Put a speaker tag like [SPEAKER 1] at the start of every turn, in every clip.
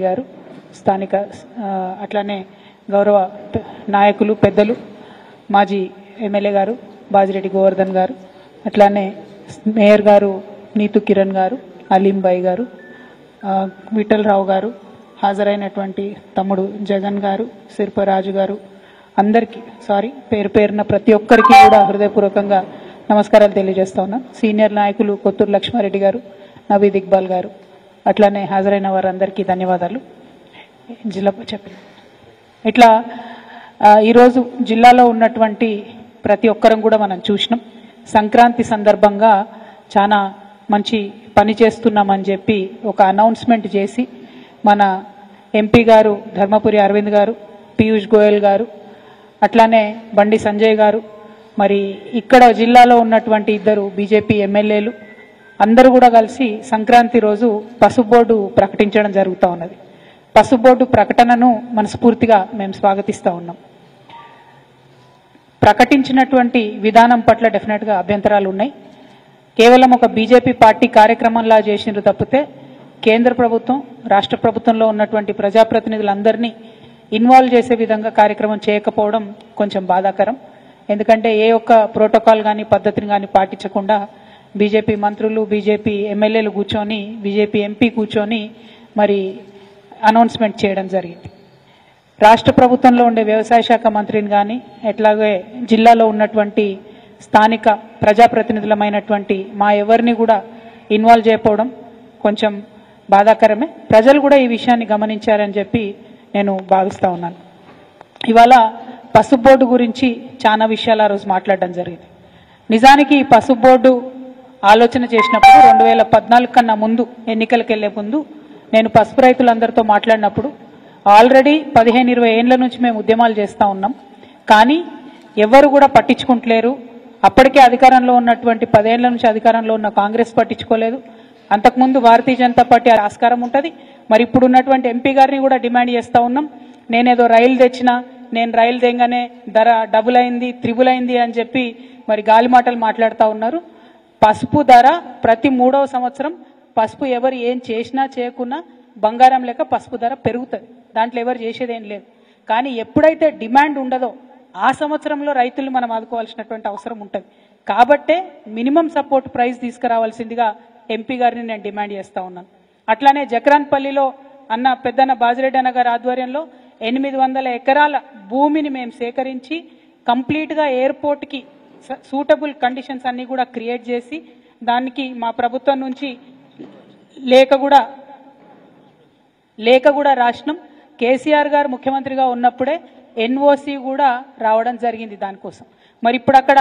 [SPEAKER 1] గారు స్థానిక అట్లానే గౌరవ నాయకులు పెద్దలు మాజీ ఎమ్మెల్యే గారు బాజిరెడ్డి గోవర్ధన్ గారు అట్లానే మేయర్ గారు నీతు కిరణ్ గారు అలీం భాయ్ గారు విఠలరావు గారు హాజరైనటువంటి తమ్ముడు జగన్ గారు సిర్పరాజు గారు అందరికీ పేరు పేరున ప్రతి ఒక్కరికి కూడా హృదయపూర్వకంగా నమస్కారాలు తెలియజేస్తా ఉన్నాను. సీనియర్ నాయకులు కొత్తూరు లక్ష్మారెడ్డి గారు నవీద్ ఇక్బాల్ గారు అట్లానే హాజరైన వారందరికీ ధన్యవాదాలు. జిల్లా చెప్పండి. ఇట్లా ఈరోజు జిల్లాలో ఉన్నటువంటి ప్రతి ఒక్కరం కూడా మనం చూసినాం. సంక్రాంతి సందర్భంగా చాలా మంచి పని చేస్తున్నామని చెప్పి ఒక అనౌన్స్మెంట్ చేసి మన ఎంపీ గారు ధర్మపురి అరవింద్ గారు, పీయూష్ గోయల్ గారు, అట్లానే బండి సంజయ్ గారు, మరి ఇక్కడ జిల్లాలో ఉన్నటువంటి ఇద్దరు బీజేపీ ఎమ్మెల్యేలు అందరూ కూడా కలిసి సంక్రాంతి రోజు పసుపు బోర్డు ప్రకటించడం జరుగుతూ ఉన్నది. పసుపు బోర్డు ప్రకటనను మనస్ఫూర్తిగా మేము స్వాగతిస్తూ ఉన్నాం. ప్రకటించినటువంటి విధానం పట్ల డెఫినెట్గా అభ్యంతరాలు ఉన్నాయి. కేవలం ఒక బీజేపీ పార్టీ కార్యక్రమంలా చేసినారు తప్పితే కేంద్ర ప్రభుత్వం రాష్ట్ర ప్రభుత్వంలో ఉన్నటువంటి ప్రజాప్రతినిధులందరినీ ఇన్వాల్వ్ చేసే విధంగా కార్యక్రమం చేయకపోవడం కొంచెం బాధాకరం. ఎందుకంటే ఏ ఒక్క ప్రోటోకాల్ కానీ పద్ధతిని కానీ పాటించకుండా బీజేపీ మంత్రులు బీజేపీ ఎమ్మెల్యేలు కూర్చొని బీజేపీ ఎంపీ కూర్చొని మరి అనౌన్స్మెంట్ చేయడం జరిగింది. రాష్ట్ర ప్రభుత్వంలో ఉండే వ్యవసాయ శాఖ మంత్రిని కానీ ఎట్లాగే జిల్లాలో ఉన్నటువంటి స్థానిక ప్రజాప్రతినిధులమైనటువంటి మా ఎవరిని కూడా ఇన్వాల్వ్ చేయకపోవడం కొంచెం బాధాకరమే. ప్రజలు కూడా ఈ విషయాన్ని గమనించారని చెప్పి నేను భావిస్తూ ఉన్నాను. ఇవాళ పసుపు బోర్డు గురించి చాలా విషయాలు ఆ రోజు మాట్లాడడం జరిగింది. నిజానికి ఈ పసుపు బోర్డు ఆలోచన చేసినప్పుడు 2014 కన్నా ముందు ఎన్నికలకు వెళ్లే ముందు నేను పసుపు రైతులందరితో మాట్లాడినప్పుడు ఆల్రెడీ 15-20 ఏళ్ల నుంచి మేము ఉద్యమాలు చేస్తూ ఉన్నాం, కానీ ఎవరు కూడా పట్టించుకుంటలేరు. అప్పటికే అధికారంలో ఉన్నటువంటి 10 ఏళ్ల నుంచి అధికారంలో ఉన్న కాంగ్రెస్ పట్టించుకోలేదు. అంతకుముందు భారతీయ జనతా పార్టీ ఆస్కారం ఉంటుంది. మరి ఇప్పుడు ఉన్నటువంటి ఎంపీ గారిని కూడా డిమాండ్ చేస్తూ ఉన్నాం. నేనేదో రైలు తెచ్చినా, నేను రైలు తెంగానే ధర డబుల్ అయింది త్రిబుల్ అయింది అని చెప్పి మరి గాలి మాటలు మాట్లాడుతూ ఉన్నారు. పసుపు ధర ప్రతి 3వ సంవత్సరం పసుపు ఎవరు ఏం చేసినా చేయకున్నా బంగారం లెక్క పసుపు ధర పెరుగుతుంది. దాంట్లో ఎవరు చేసేదేం లేదు. కానీ ఎప్పుడైతే డిమాండ్ ఉండదో ఆ సంవత్సరంలో రైతులు మనం ఆదుకోవాల్సినటువంటి అవసరం ఉంటుంది. కాబట్టే మినిమం సపోర్ట్ ప్రైస్ తీసుకురావాల్సిందిగా ఎంపీ గారిని నేను డిమాండ్ చేస్తూ ఉన్నాను. అట్లానే జక్రాన్పల్లిలో అన్న పెద్దన్న బాజిరెడ్డి అన్న గారి ఆధ్వర్యంలో 800 ఎకరాల భూమిని మేము సేకరించి కంప్లీట్గా ఎయిర్పోర్ట్కి సూటబుల్ కండిషన్స్ అన్నీ కూడా క్రియేట్ చేసి దానికి మా ప్రభుత్వం నుంచి లేఖ కూడా రాసినాం. కేసీఆర్ గారు ముఖ్యమంత్రిగా ఉన్నప్పుడే ఎన్ఓసి కూడా రావడం జరిగింది దానికోసం. మరి ఇప్పుడు అక్కడ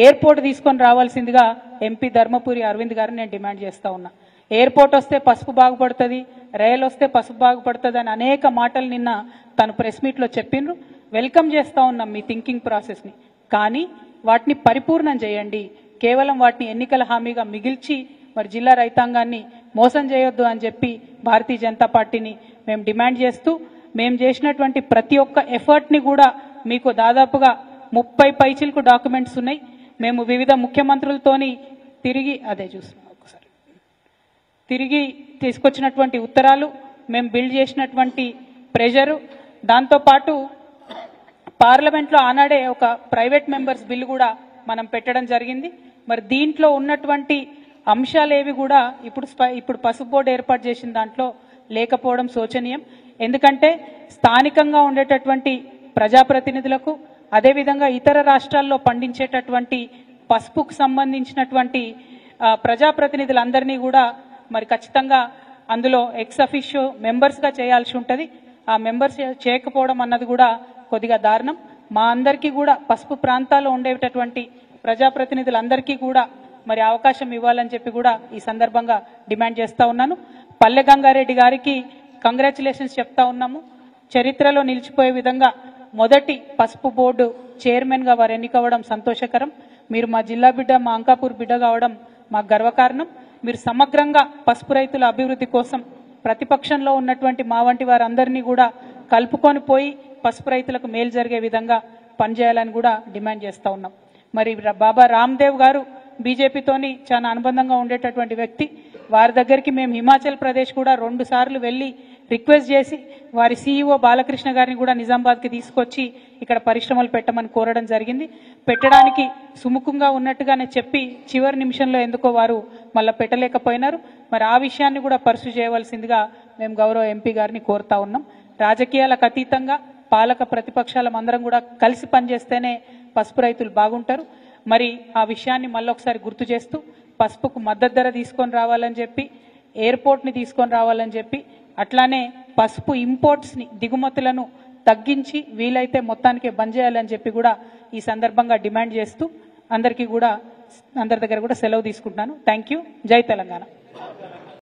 [SPEAKER 1] ఎయిర్పోర్ట్ తీసుకొని రావాల్సిందిగా ఎంపీ ధర్మపురి అరవింద్ గారిని నేను డిమాండ్ చేస్తూ ఉన్నా. ఎయిర్పోర్ట్ వస్తే పసుపు బాగుపడుతుంది, రైలు వస్తే పసుపు బాగుపడుతుంది అని అనేక మాటలు నిన్న తను ప్రెస్ మీట్లో చెప్పిండ్రు. వెల్కమ్ చేస్తూ ఉన్నాం మీ థింకింగ్ ప్రాసెస్ని, కానీ వాటిని పరిపూర్ణం చేయండి. కేవలం వాటిని ఎన్నికల హామీగా మిగిల్చి మరి జిల్లా రైతాంగాన్ని మోసం చేయొద్దు అని చెప్పి భారతీయ జనతా పార్టీని మేము డిమాండ్ చేస్తూ మేము చేసినటువంటి ప్రతి ఒక్క ఎఫర్ట్ని కూడా మీకు దాదాపుగా 30 పైచిలకు డాక్యుమెంట్స్ ఉన్నాయి. మేము వివిధ ముఖ్యమంత్రులతోని తిరిగి తీసుకొచ్చినటువంటి ఉత్తరాలు, మేము బిల్డ్ చేసినటువంటి ప్రెషరు, దాంతోపాటు పార్లమెంట్లో ఆనాడే ఒక ప్రైవేట్ మెంబర్స్ బిల్లు కూడా మనం పెట్టడం జరిగింది. మరి దీంట్లో ఉన్నటువంటి అంశాలేవి కూడా ఇప్పుడు పసుపు బోర్డు ఏర్పాటు చేసిన దాంట్లో లేకపోవడం శోచనీయం. ఎందుకంటే స్థానికంగా ఉండేటటువంటి ప్రజాప్రతినిధులకు అదేవిధంగా ఇతర రాష్ట్రాల్లో పండించేటటువంటి పసుపుకు సంబంధించినటువంటి ప్రజాప్రతినిధులందరినీ కూడా మరి ఖచ్చితంగా అందులో ఎక్స్ అఫిషియో మెంబర్స్గా చేయాల్సి ఉంటుంది. ఆ మెంబర్స్ చేయకపోవడం అన్నది కూడా కొద్దిగా దారుణం. మా అందరికీ కూడా పసుపు ప్రాంతాల్లో ఉండేటటువంటి ప్రజాప్రతినిధులందరికీ కూడా మరి అవకాశం ఇవ్వాలని చెప్పి కూడా ఈ సందర్భంగా డిమాండ్ చేస్తూ ఉన్నాను. పల్లె గంగారెడ్డి గారికి కంగ్రాచులేషన్స్ చెప్తా ఉన్నాము. చరిత్రలో నిలిచిపోయే విధంగా మొదటి పసుపు బోర్డు చైర్మన్గా వారు ఎన్నికవడం సంతోషకరం. మీరు మా జిల్లా బిడ్డ, మా అంకాపూర్ బిడ్డ కావడం మాకు గర్వకారణం. మీరు సమగ్రంగా పసుపు రైతుల అభివృద్ధి కోసం ప్రతిపక్షంలో ఉన్నటువంటి మా వంటి వారందరినీ కూడా కలుపుకొని పోయి పసుపు రైతులకు మేలు జరిగే విధంగా పనిచేయాలని కూడా డిమాండ్ చేస్తూ ఉన్నాం. మరి బాబా రామ్దేవ్ గారు బీజేపీతోని చాలా అనుబంధంగా ఉండేటటువంటి వ్యక్తి. వారి దగ్గరికి మేము హిమాచల్ ప్రదేశ్ కూడా 2 సార్లు వెళ్ళి రిక్వెస్ట్ చేసి వారి సీఈఓ బాలకృష్ణ గారిని కూడా నిజామాబాద్కి తీసుకొచ్చి ఇక్కడ పరిశ్రమలు పెట్టమని కోరడం జరిగింది. పెట్టడానికి సుముఖంగా ఉన్నట్టుగానే చెప్పి చివరి నిమిషంలో ఎందుకో వారు మళ్ళీ పెట్టలేకపోయినారు. మరి ఆ విషయాన్ని కూడా పర్సు చేయవలసిందిగా మేము గౌరవ ఎంపీ గారిని కోరుతా ఉన్నాం. రాజకీయాలకు అతీతంగా పాలక ప్రతిపక్షాల అందరం కూడా కలిసి పనిచేస్తేనే పసుపు రైతులు బాగుంటారు. మరి ఆ విషయాన్ని మళ్ళొకసారి గుర్తు చేస్తూ పసుపుకు మద్దతు ధర తీసుకొని రావాలని చెప్పి, ఎయిర్పోర్ట్ని తీసుకొని రావాలని చెప్పి, అట్లానే పసుపు ఇంపోర్ట్స్ని దిగుమతులను తగ్గించి వీలైతే మొత్తానికే బంద్ చేయాలని చెప్పి కూడా ఈ సందర్భంగా డిమాండ్ చేస్తూ అందరి దగ్గర కూడా సెలవు తీసుకుంటున్నాను. Thank you. జై తెలంగాణ.